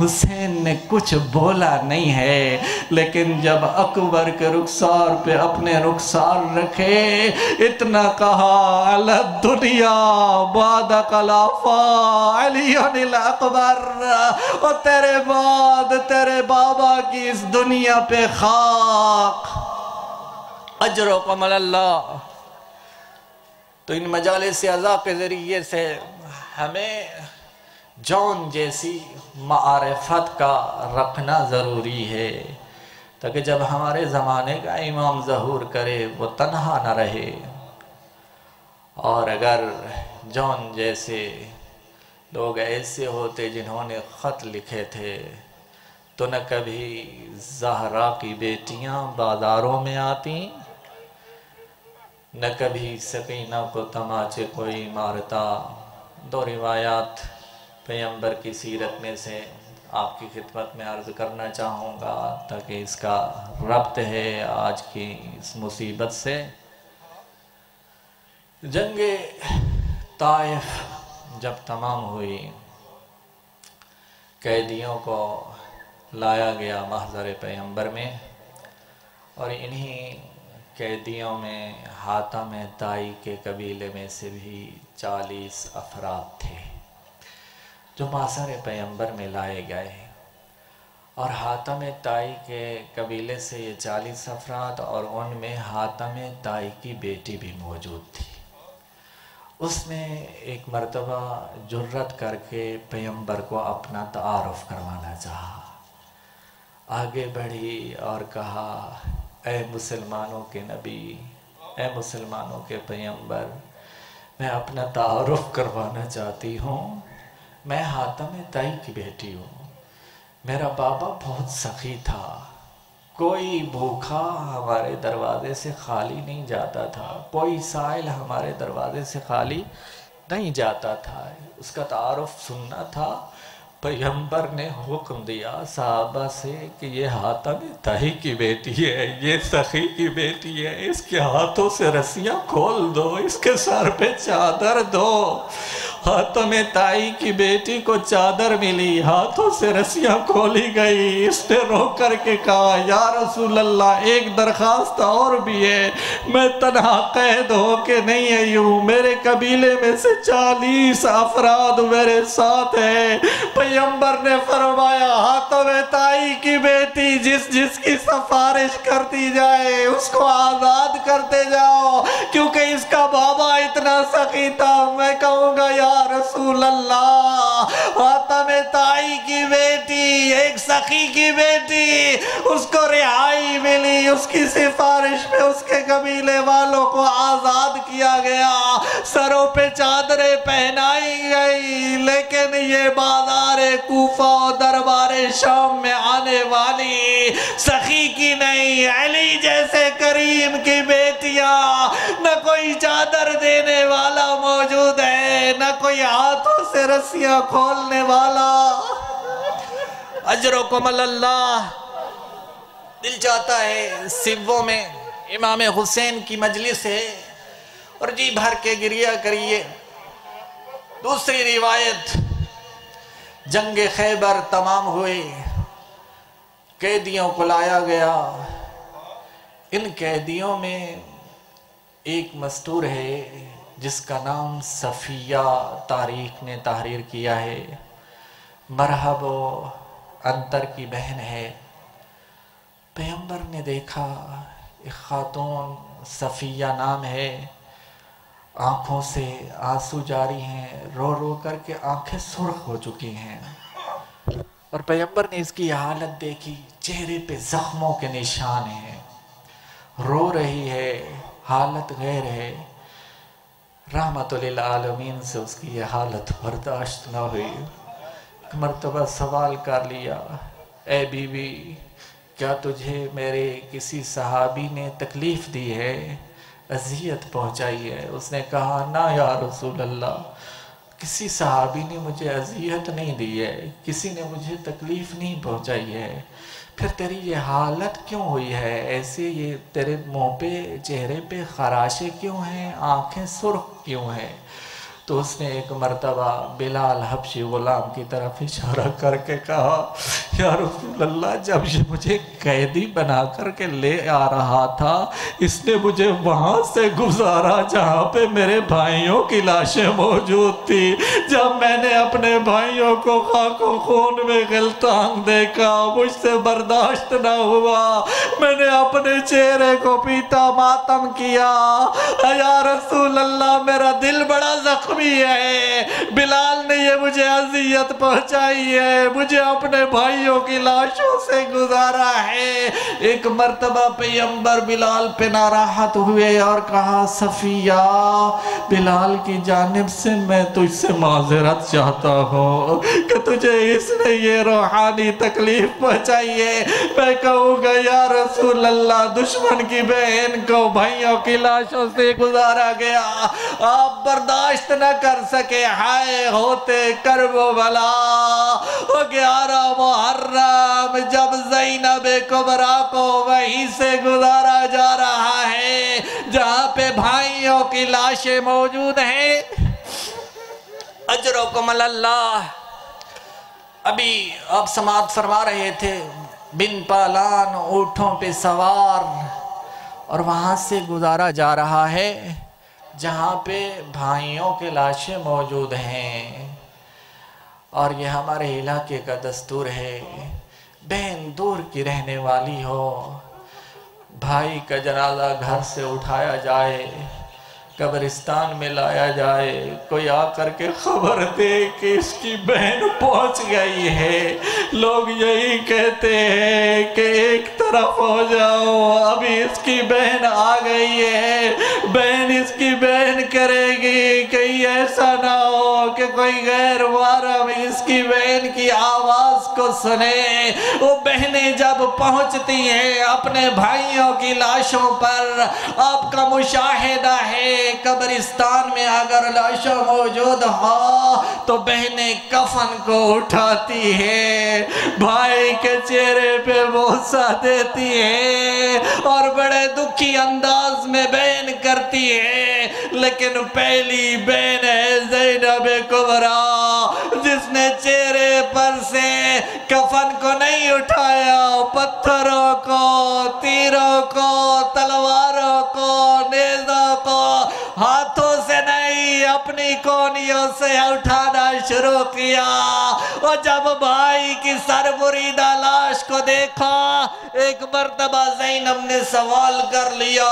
حسین نے کچھ بولا نہیں ہے، لیکن جب اکبر کے رخسار پہ اپنے رخسار رکھے اتنا کہا علی الدنیا بعد خلافہ علی الاکبر، اور تیرے بعد تیرے بابا کی اس دنیا پہ خاک، اجرکم اللہ۔ تو ان مجالس اعزاء کے ذریعے سے ہمیں جون جیسی معرفت کا رکھنا ضروری ہے تاکہ جب ہمارے زمانے کا امام ظہور کرے وہ تنہا نہ رہے۔ اور اگر جون جیسے لوگ ایسے ہوتے جنہوں نے خط لکھے تھے تو نہ کبھی زہرا کی بیٹیاں بازاروں میں آتی، نہ کبھی سکینہ کو تماچے کوئی مارتا۔ دو روایات پیغمبر کی سیرت میں سے آپ کی خدمت میں عرض کرنا چاہوں گا تاکہ اس کا ربط ہے آج کی اس مصیبت سے۔ جنگ طائف جب تمام ہوئی، قیدیوں کو لایا گیا محضر پیغمبر میں، اور انہی قیدیوں میں حاتم طائی کے قبیلے میں سے بھی 40 افراد تھے جو محضر پیغمبر میں لائے گئے، اور حاتم طائی کے قبیلے سے یہ 40 افراد، اور ان میں حاتم طائی کی بیٹی بھی موجود تھی۔ اس نے ایک مرتبہ جرت کر کے پیغمبر کو اپنا تعارف کروانا چاہا، آگے بڑھی اور کہا اے مسلمانوں کے نبی، اے مسلمانوں کے پیغمبر، میں اپنا تعارف کروانا چاہتی ہوں، میں حاتم طائی کی بیٹی ہوں، میرا بابا بہت سخی تھا، کوئی بھوکا ہمارے دروازے سے خالی نہیں جاتا تھا، کوئی سائل ہمارے دروازے سے خالی نہیں جاتا تھا۔ اس کا تعارف سننا تھا، پیغمبر نے حکم دیا صحابہ سے کہ یہ حاتم طائی کی بیٹی ہے، یہ سخی کی بیٹی ہے، اس کے ہاتھوں سے رسیاں کھول دو، اس کے سر پہ چادر دو۔ حاتم طائی کی بیٹی کو چادر ملی، ہاتھوں سے رسیاں کھولی گئی۔ اس نے رو کر کے کہا یا رسول اللہ ایک درخواست اور بھی ہے، میں تنہا قید ہو کے نہیں آئی ہوں، میرے قبیلے میں سے 40 افراد میرے ساتھ ہیں۔ پیغمبر نے فرمایا حاتم طائی کی بیٹی جس کی سفارش کرتی جائے اس کو آزاد کرتے جاؤ، کیونکہ اس کا بابا اتنا سخی تھا۔ میں کہوں گا یا رسول اللہ حاتم طائی کی بیٹی، ایک سخی کی بیٹی، اس کو رہائی ملی، اس کی سفارش میں اس کے قبیلے والوں کو آزاد کیا گیا، سروں پہ چادریں پہنائی گئی، لیکن یہ بازار کوفہ و دربار شام میں آنے والی سخی کی نہیں، علی جیسے کریم کی بیٹیاں، نہ کوئی چادر دینے والا موجود ہے، نہ کوئی ہاتھوں سے رسیاں کھولنے والا۔ اجرکم اللہ۔ دل چاہتا ہے سبوں میں امام حسین کی مجلس ہے اور جی بھر کے گریہ کریے۔ دوسری روایت، جنگ خیبر تمام ہوئے، قیدیوں کو لایا گیا، ان قیدیوں میں ایک مستور ہے جس کا نام صفیہ تاریخ نے تحریر کیا ہے، مرحب و انتر کی بہن ہے۔ پیغمبر نے دیکھا ایک خاتون صفیہ نام ہے، آنکھوں سے آنسو جاری ہیں، رو رو کر کے آنکھیں سرخ ہو چکی ہیں، اور پیغمبر نے اس کی حالت دیکھی، چہرے پہ زخموں کے نشان ہیں، رو رہی ہے، حالت غیر ہے۔ رحمت للعالمین سے اس کی یہ حالت برداشت نہ ہوئی، ایک مرتبہ سوال کر لیا، اے بی بی کیا تجھے میرے کسی صحابی نے تکلیف دی ہے، اذیت پہنچائی ہے؟ اس نے کہا نہ یا رسول اللہ، کسی صحابی نے مجھے اذیت نہیں دی ہے، کسی نے مجھے تکلیف نہیں پہنچائی ہے، پھر تیری یہ حالت کیوں ہوئی ہے؟ ایسے یہ تیرے منہ پہ چہرے پہ خراشیں کیوں ہیں، آنکھیں سرخ کیوں ہیں؟ تو اس نے ایک مرتبہ بلال حبشی غلام کی طرف اشارہ کر کے کہا یا رسول اللہ جب یہ مجھے قیدی بنا کر کے لے آ رہا تھا اس نے مجھے وہاں سے گزارا جہاں پہ میرے بھائیوں کی لاشیں موجود تھی۔ جب میں نے اپنے بھائیوں کو خاک و خون میں غلطان دیکھا مجھ سے برداشت نہ ہوا، میں نے اپنے چہرے کو پیٹا، ماتم کیا، یا رسول اللہ میرا دل بڑا زخمی ہے، بلال نے یہ مجھے اذیت پہنچائی ہے، مجھے اپنے بھائیوں کی لاشوں سے گزارا ہے۔ ایک مرتبہ پیغمبر بلال پہ ناراحت ہوئے اور کہا صفیہ بلال کی جانب سے میں تجھ سے معذرت چاہتا ہوں کہ تجھے اس نے یہ روحانی تکلیف پہنچائی ہے۔ میں کہوں گا یا رسول اللہ دشمن کی بہن کو بھائیوں کی لاشوں سے گزارا گیا، آپ برداشت نہ کر سکے، ہائے ہوتے کرب و بلا۔ 11 محرم جب زینب کبریٰ کو وہیں سے گزارا جا رہا ہے جہاں پہ بھائیوں کی لاشیں موجود ہیں۔ اجرکم اللہ۔ ابھی آپ سماعت فرما رہے تھے، بن پالان اونٹوں پہ سوار، اور وہاں سے گزارا جا رہا ہے جہاں پہ بھائیوں کے لاشیں موجود ہیں، اور یہ ہمارے علاقے کا دستور ہے، بہن دور کی رہنے والی ہو، بھائی کا جنازہ گھر سے اٹھایا جائے، قبرستان میں لایا جائے، کوئی آ کر کے خبر دے کہ اس کی بہن پہنچ گئی ہے، لوگ یہی کہتے ہیں کہ ایک طرف ہو جاؤ، ابھی اس کی بہن آ گئی ہے، بہن اس کی بہن کرے گی، کہیں ایسا نہ ہو کہ کوئی غیر محرم اس کی بہن کی آواز کو سنے۔ وہ بہنیں جب پہنچتی ہیں اپنے بھائیوں کی لاشوں پر، آپ کا مشاہدہ ہے قبرستان میں اگر لاشیں موجود ہو تو بہنیں کفن کو اٹھاتی ہے، بھائی کے چہرے پہ بوسہ دیتی ہے اور بڑے دکھی انداز میں بیان کرتی ہے، لیکن پہلی بہن ہے زینب کبریٰ جس نے چہرے پر سے کفن کو نہیں اٹھایا، پتھروں کو، تیروں کو، تلواروں کو، نیزوں کو ہاتھوں سے نہیں اپنی کونیوں سے اٹھانا شروع کیا۔ اور جب بھائی کی سر بریدہ لاش کو دیکھا، ایک مرتبہ زینب نے سوال کر لیا،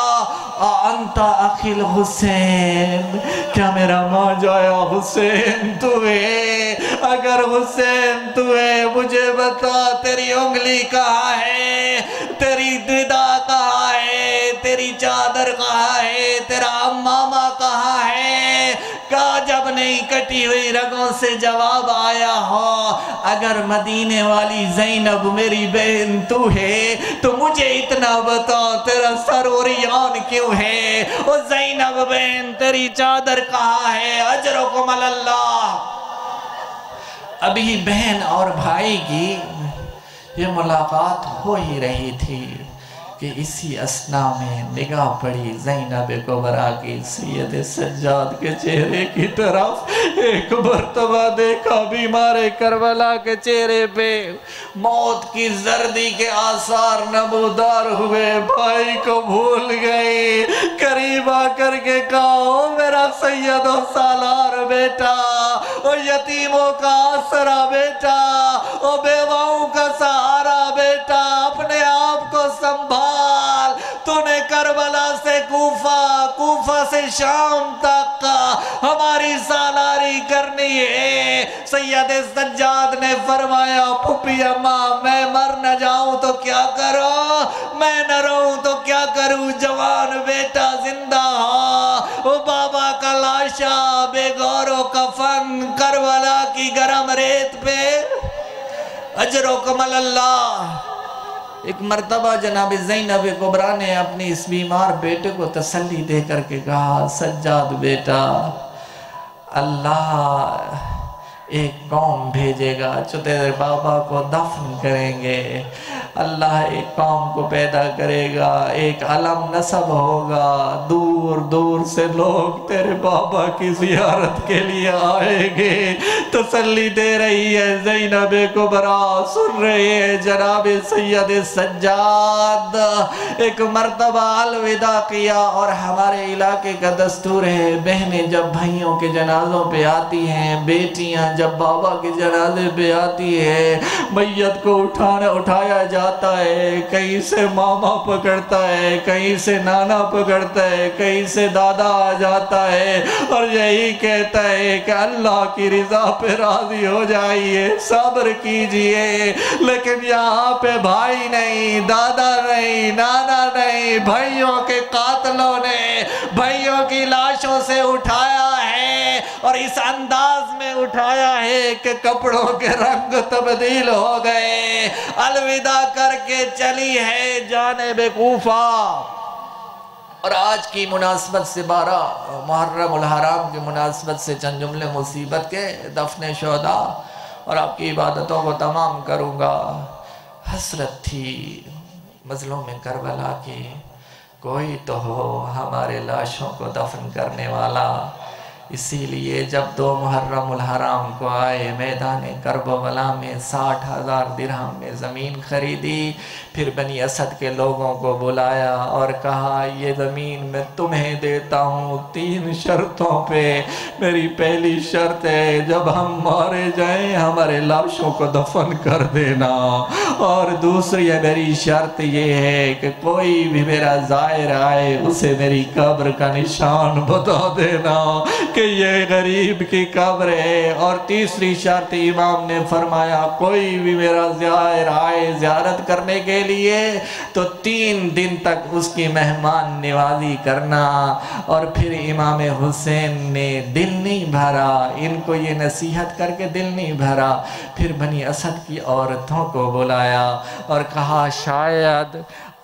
انت اخی الحسین، کیا میرا موجویا حسین تو ہے؟ اگر حسین تو ہے مجھے بتا تیری انگلی کہاں ہے، تیری ردا کہاں ہے، تیری چادر کہاں ہے، تیرا امامہ کہاں ہے؟ کہا جب نہیں کٹی ہوئی رگوں سے جواب آیا ہو، اگر مدینے والی زینب میری بہن تو ہے تو مجھے اتنا بتا تیرا سر عریان کیوں ہے؟ او زینب بہن تیری چادر کہاں ہے؟ اجرکم اللہ۔ ابھی بہن اور بھائی کی یہ ملاقات ہو ہی رہی تھی کہ اسی اثناء میں نگاہ پڑی زینب کبریٰ کی سید سجاد کے چہرے کی طرف۔ ایک مرتبہ دیکھا بیمار کربلا کے چہرے پہ موت کی زردی کے آثار نمودار ہوئے، بھائی کو بھول گئی، قریب آ کر کے کہا، او میرا سید و سالار بیٹا، او یتیموں کا آسرا بیٹا، او بیواؤں کا سہارا بیٹا، اپنے آپ کو سنبھال، تو نے کربلا سے کوفہ سے شام تک ہماری سالاری کرنی ہے۔ سید سجاد نے فرمایا، پھپھی اماں میں مر نہ جاؤں تو کیا کروں، میں نہ رہوں تو کیا کروں، جوان بیٹا زندہ ہو، او بابا کا لاشا بے غور و کفن کربلا کی گرم ریت پہ، اجرکم اللہ۔ ایک مرتبہ جناب زینب کبریٰ نے اپنی اس بیمار بیٹے کو تسلی دے کر کے کہا، سجاد بیٹا، اللہ ایک قوم بھیجے گا جو تیرے بابا کو دفن کریں گے، اللہ ایک قوم کو پیدا کرے گا، ایک علم نسب ہوگا، دور دور سے لوگ تیرے بابا کی زیارت کے لیے آئیں گے۔ تسلی دے رہی ہے زینب کبریٰ، سن رہی ہے جناب سید سجاد۔ ایک مرتبہ الوداع کیا، اور ہمارے علاقے کا دستور ہے بہنیں جب بھائیوں کے جنازوں پہ آتی ہیں، بیٹیاں جب بابا کے جنازے پہ آتی ہے، میت کو اٹھایا جاتا ہے، کہیں سے ماما پکڑتا ہے، کہیں سے نانا پکڑتا ہے، کہیں سے دادا آ جاتا ہے، اور یہی کہتا ہے کہ اللہ کی رضا پہ راضی ہو جائیے، صبر کیجئے۔ لیکن یہاں پہ بھائی نہیں، دادا نہیں، نانا نہیں، بھائیوں کے قاتلوں نے بھائیوں کی لاشوں سے اٹھایا ہے، اور اس انداز میں اٹھایا ہے کہ کپڑوں کے رنگ تبدیل ہو گئے، الوداع کر کے چلی ہے جانب کوفہ۔ اور آج کی مناسبت سے 12 محرم الحرام کی مناسبت سے چند جملے مصیبت کے دفن شہداء اور آپ کی عبادتوں کو تمام کروں گا۔ حسرت تھی مظلوم کربلا کی، کوئی تو ہو ہمارے لاشوں کو دفن کرنے والا۔ اسی لیے جب 2 محرم الحرام کو آئے، میدان کربلا میں 60,000 درہم میں زمین خریدی، پھر بنی اسد کے لوگوں کو بلایا اور کہا یہ زمین میں تمہیں دیتا ہوں 3 شرطوں پہ۔ میری پہلی شرط ہے جب ہم مارے جائیں ہمارے لاشوں کو دفن کر دینا، اور دوسری میری شرط یہ ہے کہ کوئی بھی میرا زائر آئے اسے میری قبر کا نشان بتا دینا کہ یہ غریب کی قبر ہے، اور تیسری شرط امام نے فرمایا کوئی بھی میرا زائر آئے زیارت کرنے کے لیے تو 3 دن تک اس کی مہمان نوازی کرنا۔ اور پھر امام حسین نے دل نہیں بھرا، ان کو یہ نصیحت کر کے دل نہیں بھرا، پھر بنی اسد کی عورتوں کو بلایا اور کہا شاید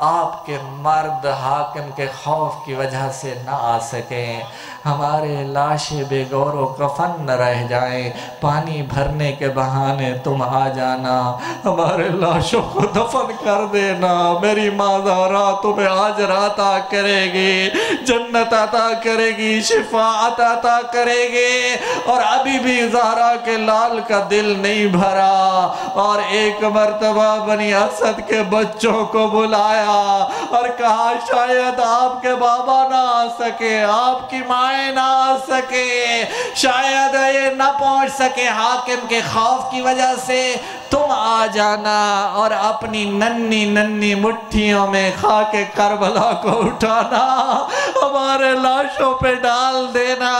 آپ کے مرد حاکم کے خوف کی وجہ سے نہ آ سکیں، ہمارے لاشیں بے گور و کفن نہ رہ جائیں، پانی بھرنے کے بہانے تم آ جانا، ہمارے لاشوں کو دفن کر دینا۔ میری ماں زہرا تمہیں اجر عطا کرے گی، جنت عطا کرے گی، شفاعت عطا کرے گی۔ اور ابھی بھی زہرا کے لال کا دل نہیں بھرا، اور ایک مرتبہ بنی اسد کے بچوں کو بلایا اور کہا شاید آپ کے بابا نہ آ سکے، آپ کی مائیں نہ آ سکے، شاید یہ نہ پہنچ سکے، حاکم کے خوف کی وجہ سے تم آ جانا اور اپنی ننھی ننھی مٹھیوں میں خاک کربلا کو اٹھانا، ہمارے لاشوں پہ ڈال دینا،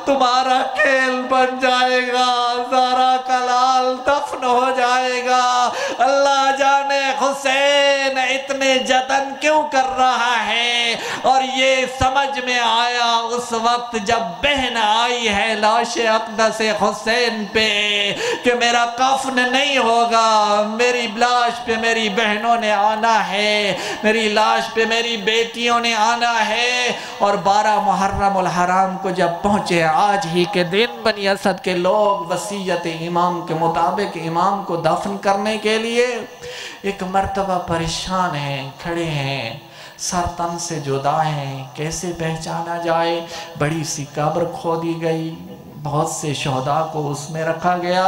تمہارا کھیل بن جائے گا، زہرا کا لال دفن ہو جائے گا۔ اللہ جانے حسین اتنے جتن کیوں کر رہا ہے، اور یہ سمجھ میں آیا اس وقت جب بہن آئی ہے لاش اقدس حسین پہ کہ میرا کفن نہیں ہوگا، میری لاش پہ میری بہنوں نے آنا ہے، میری لاش پہ میری بیٹیوں نے آنا ہے۔ اور 12 محرم الحرام کو جب پہنچے، آج ہی کے دن بنی اسد کے لوگ وصیت امام کے مطابق امام کو دفن کرنے کے لیے ایک مرتبہ پریشان ہیں، کھڑے ہیں، سر تن سے جدا ہیں، کیسے پہچانا جائے؟ بڑی سی قبر کھودی گئی، بہت سے شہداء کو اس میں رکھا گیا۔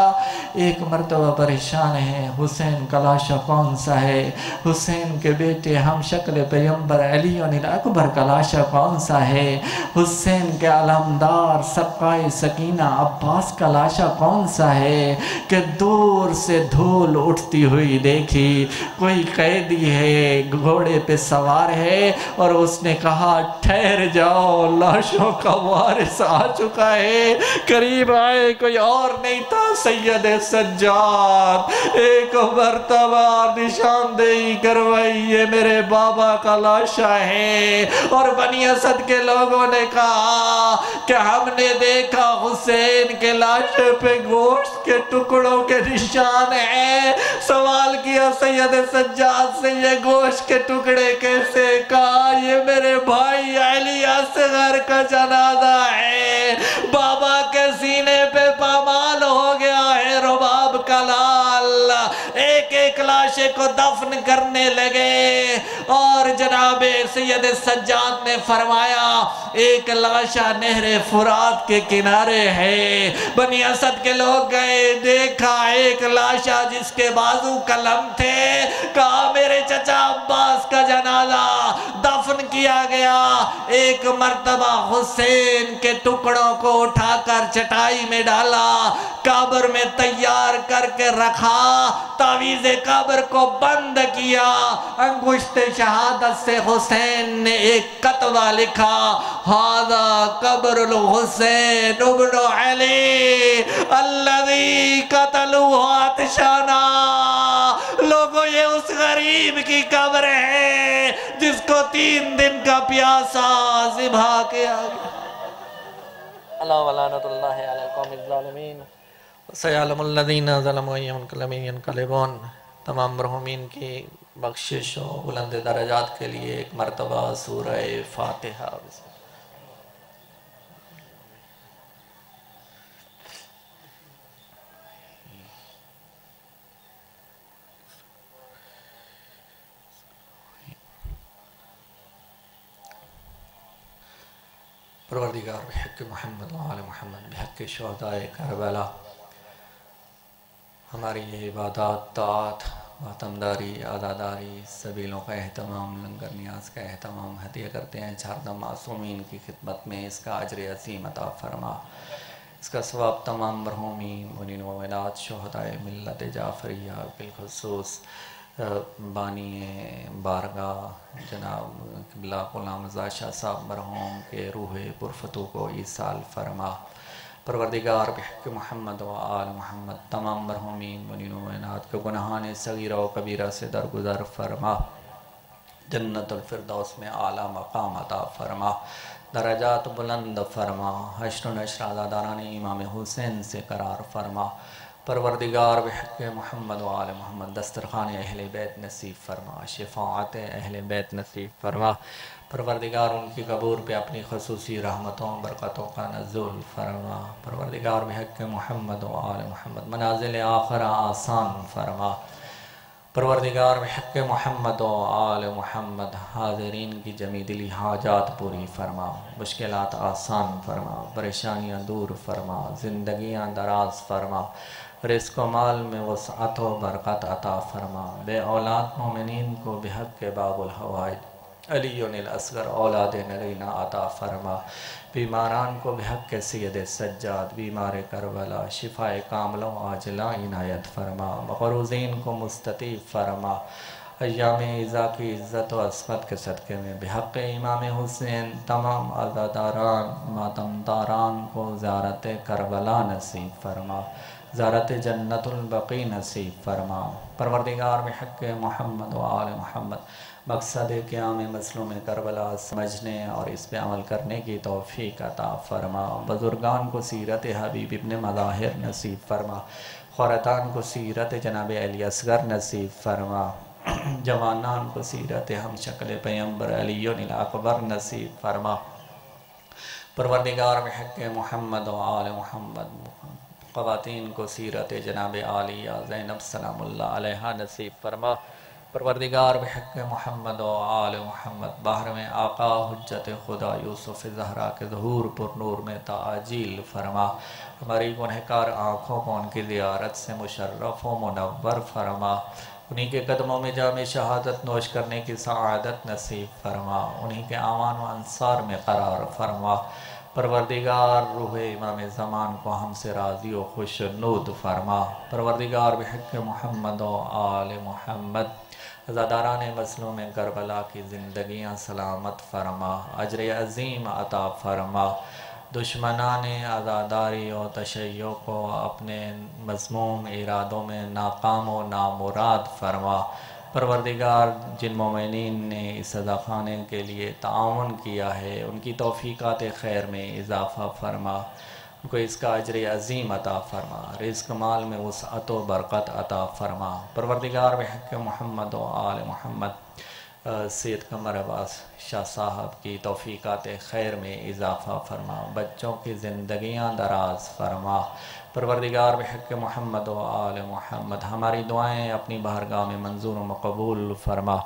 ایک مرتبہ پریشان ہے، حسین کا لاشا کون سا ہے؟ حسین کے بیٹے ہم شکل پیغمبر علی اکبر کا لاشا کون سا ہے؟ حسین کے علمدار سقائے سکینہ عباس کا لاشا کون سا ہے؟ کہ دور سے دھول اٹھتی ہوئی دیکھی، کوئی قیدی ہے، گھوڑے پہ سوار ہے، اور اس نے کہا ٹھہر جاؤ، لاشوں کا وارث آ چکا ہے۔ قریب آئے، کوئی اور نہیں تھا، سید سجاد۔ ایک مرتبہ نشاندہی کروائی، یہ میرے بابا کا لاشا ہے۔ اور بنی اسد کے لوگوں نے کہا کہ ہم نے دیکھا حسین کے لاشے پہ گوشت کے ٹکڑوں کے نشان ہیں۔ سوال کیا سید سجاد سے، یہ گوشت کے ٹکڑے کیسے؟ کہا یہ میرے بھائی علی اصغر کا جنازہ ہے، بابا کے سینے پہ پامال ہو گیا ہے رباب کا لال۔ ایک ایک لاشے کو دفن کرنے لگے، اور جناب سید سجاد نے فرمایا ایک لاشا نہر فرات کے کنارے ہے۔ بنی اسد کے لوگ گئے، دیکھا ایک لاشا جس کے بازو قلم تھے، کہا میرے چچا عباس کا جنازہ دفن کیا گیا۔ ایک مرتبہ حسین کے ٹکڑوں کو اٹھا کر چٹائی میں ڈالا، قبر میں تیار کر کے رکھا، تعویذ قبر کو بند کیا، انگشت شہادت سے حسین نے ایک کتبہ لکھا، ھذا قبر الحسین ابن علی الذی قتلوہ عطشانا۔ لوگوں یہ اس غریب کی قبر ہے جس کو 3 دن کا پیاسا ذبح کیا گیا۔ اللہ ولعنت اللہ علی القوم الظالمین، سیعلم الذین ظلموا ای منقلب ینقلبون۔ تمام مرحومین کی بخشش و بلند درجات کے لیے ایک مرتبہ سورہ فاتحہ۔ پروردگار بحق محمد و آل محمد، بحق شہداء کربلا، ہماری یہ عبادات، طاعت، ماتمداری، عزاداری، سبیلوں کا اہتمام، لنگر نیاز کا اہتمام ہدیہ کرتے ہیں چاردہ معصومین کی خدمت میں۔ اس کا اجر عظیم عطا فرما، اس کا ثواب تمام مرحومین مومنین و مومنات شہداء ملت جعفریہ، بالخصوص بانی بارگاہ جناب قبلہ غلام رضا شاہ صاحب مرحوم کے روح پرفتو کو ایصال فرما۔ پروردگار بحق محمد و آل محمد تمام مرحومین مومنین و مومنات کے گناہان صغیرہ و کبیرہ سے درگزر فرما، جنت الفردوس میں اعلیٰ مقام عطا فرما، درجات بلند فرما، حشر و نشر عزاداران امام حسین سے قرار فرما۔ پروردگار بحق محمد و آل محمد دسترخوان اہل بیت نصیب فرما، شفاعت اہل بیت نصیب فرما۔ پروردگار ان کی قبور پہ اپنی خصوصی رحمتوں برکتوں کا نزول فرما۔ پروردگار بحق محمد و آل محمد منازل آخرہ آسان فرما۔ پروردگار بحق محمد و آل محمد حاضرین کی جمی دلی حاجات پوری فرما، مشکلات آسان فرما، پریشانیاں دور فرما، زندگیاں دراز فرما، رزق و مال میں وسعت و برکت عطا فرما۔ بے اولاد مومنین کو بحق باب الحوائج علی الاصغر اولاد نگینہ عطا فرما۔ بیماران کو بحق سید سجاد بیمار کربلا شفاء کاملہ و عاجلہ عنایت فرما۔ مقروضین کو مستطیع فرما۔ ایام عزا کی عزت و عصمت کے صدقے میں بحق امام حسین تمام عزاداران ماتمداران کو زیارت کربلا نصیب فرما، زیارت جنت البقیع نصیب فرما۔ پروردگار بحق محمد و آل محمد مقصد قیام مظلوم کربلا سمجھنے اور اس پہ عمل کرنے کی توفیق عطا فرما۔ بزرگان کو سیرت حبیب ابن مظاہر نصیب فرما، خورتان کو سیرت جناب علی اصغر نصیب فرما، جوانان کو سیرت ہم شکل پیمبر علی الاکبر نصیب فرما۔ پروردگار بحق محمد و آل محمد خواتین کو سیرت جناب عالیہ زینب سلام اللہ علیہ نصیب فرما۔ پروردگار بحق محمد و آل محمد بحر میں آقا حجت خدا یوسف زہرا کے ظہور پر نور میں تعجیل فرما۔ ہماری گنہگار آنکھوں کو ان کی زیارت سے مشرف و منور فرما۔ انہی کے قدموں میں جام شہادت نوش کرنے کی سعادت نصیب فرما، انہی کے اعوان و انصار میں قرار فرما۔ پروردگار روح امام زمان کو ہم سے راضی و خوشنود فرما۔ پروردگار بحق محمد و آل محمد عزاداران مظلوم کربلا کی زندگیاں سلامت فرما، اجر عظیم عطا فرما۔ دشمنان عزاداری و تشیع کو اپنے مذموم ارادوں میں ناکام و نامراد فرما۔ پروردگار جن مومنین نے اس عزاخانے کے لیے تعاون کیا ہے ان کی توفیقات خیر میں اضافہ فرما، ان کو اس کا اجر عظیم عطا فرما، رزق مال میں وسعت و برکت عطا فرما۔ پروردگار بحق محمد و آل محمد سید قمر عباس شاہ صاحب کی توفیقات خیر میں اضافہ فرما، بچوں کی زندگیاں دراز فرما۔ پروردگار بحق محمد و آل محمد ہماری دعائیں اپنی بارگاہ میں منظور و مقبول فرما،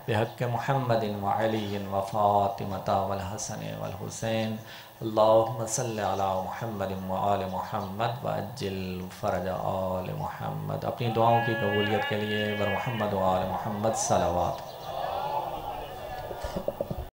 بحق محمد و علی و فاطمہ والحسن والحسین۔ اللہم صلی علی محمد و آل محمد وعجل فرج آل محمد۔ اپنی دعاؤں کی قبولیت کے لیے بر محمد و آل محمد صلوات۔